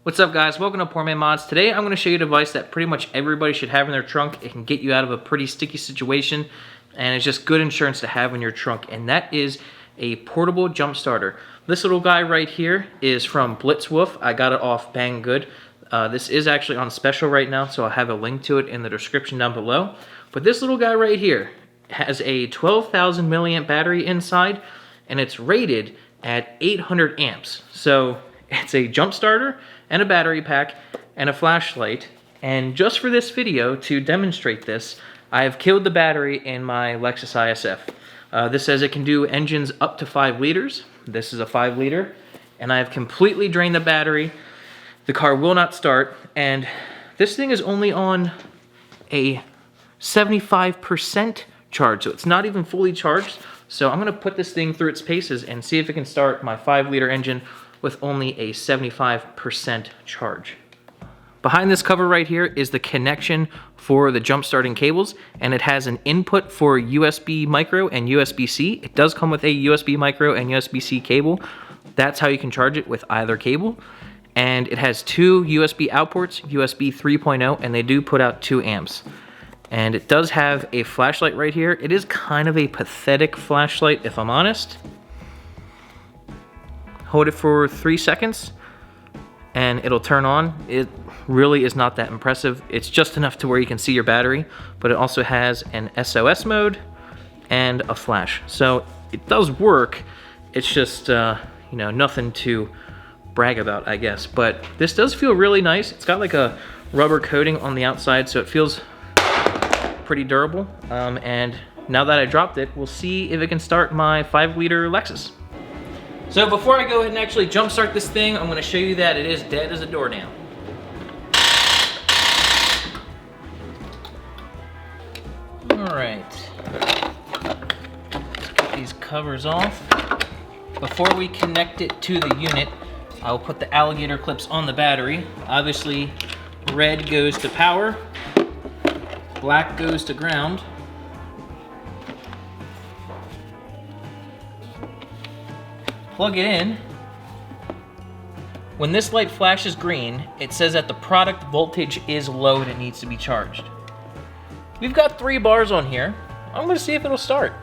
What's up guys, welcome to Poor Man Mods. Today I'm going to show you a device that pretty much everybody should have in their trunk. It can get you out of a pretty sticky situation and it's just good insurance to have in your trunk, and that is a portable jump starter. This little guy right here is from Blitzwolf. I got it off Bang Good. This is actually on special right now, so I'll have a link to it in the description down below. But this little guy right here has a 12,000 milliamp battery inside and it's rated at 800 amps. So it's a jump starter and a battery pack and a flashlight. And just for this video, to demonstrate this, I have killed the battery in my Lexus ISF. This says it can do engines up to 5 liters. This is a 5 liter. And I have completely drained the battery. The car will not start. And this thing is only on a 75% charge. So it's not even fully charged. So I'm gonna put this thing through its paces and see if it can start my 5 liter engine with only a 75% charge. Behind this cover right here is the connection for the jump starting cables, and it has an input for USB micro and USB-C. It does come with a USB micro and USB-C cable. That's how you can charge it, with either cable. And it has 2 USB out ports, USB 3.0, and they do put out 2 amps. And it does have a flashlight right here. It is kind of a pathetic flashlight, if I'm honest. Hold it for 3 seconds and it'll turn on. It really is not that impressive. It's just enough to where you can see your battery, but it also has an SOS mode and a flash. So it does work. It's just, nothing to brag about, I guess. But this does feel really nice. It's got like a rubber coating on the outside, so it feels pretty durable. And now that I dropped it, we'll see if it can start my 5 liter Lexus. So before I go ahead and actually jump start this thing, I'm going to show you that it is dead as a doornail. Alright, let's get these covers off. Before we connect it to the unit, I'll put the alligator clips on the battery. Obviously, red goes to power, black goes to ground. Plug it in. When this light flashes green, it says that the product voltage is low and it needs to be charged. We've got 3 bars on here. I'm gonna see if it'll start.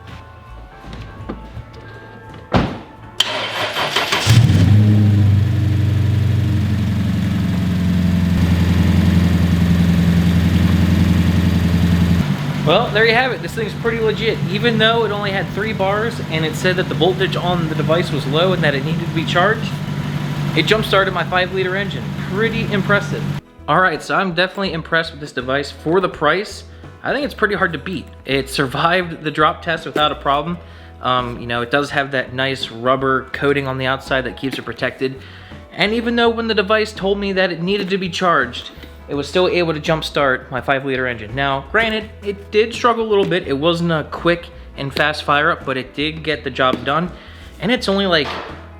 Well, there you have it. This thing's pretty legit. Even though it only had 3 bars and it said that the voltage on the device was low and that it needed to be charged, it jump started my 5 liter engine. Pretty impressive. Alright, so I'm definitely impressed with this device. For the price, I think it's pretty hard to beat. It survived the drop test without a problem. It does have that nice rubber coating on the outside that keeps it protected. And even though when the device told me that it needed to be charged, it was still able to jump start my 5 liter engine. Now, granted, it did struggle a little bit. It wasn't a quick and fast fire up, but it did get the job done. And it's only like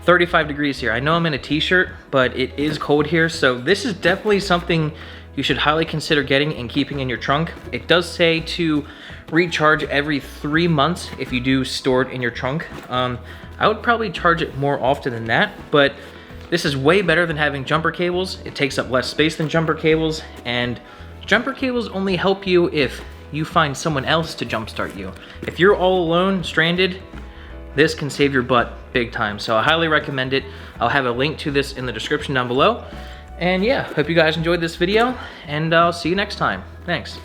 35 degrees here. I know I'm in a t-shirt, but it is cold here. So this is definitely something you should highly consider getting and keeping in your trunk. It does say to recharge every 3 months if you do store it in your trunk. I would probably charge it more often than that, but this is way better than having jumper cables. It takes up less space than jumper cables, and jumper cables only help you if you find someone else to jumpstart you. If you're all alone, stranded, this can save your butt big time. So I highly recommend it. I'll have a link to this in the description down below. And yeah, hope you guys enjoyed this video, and I'll see you next time. Thanks.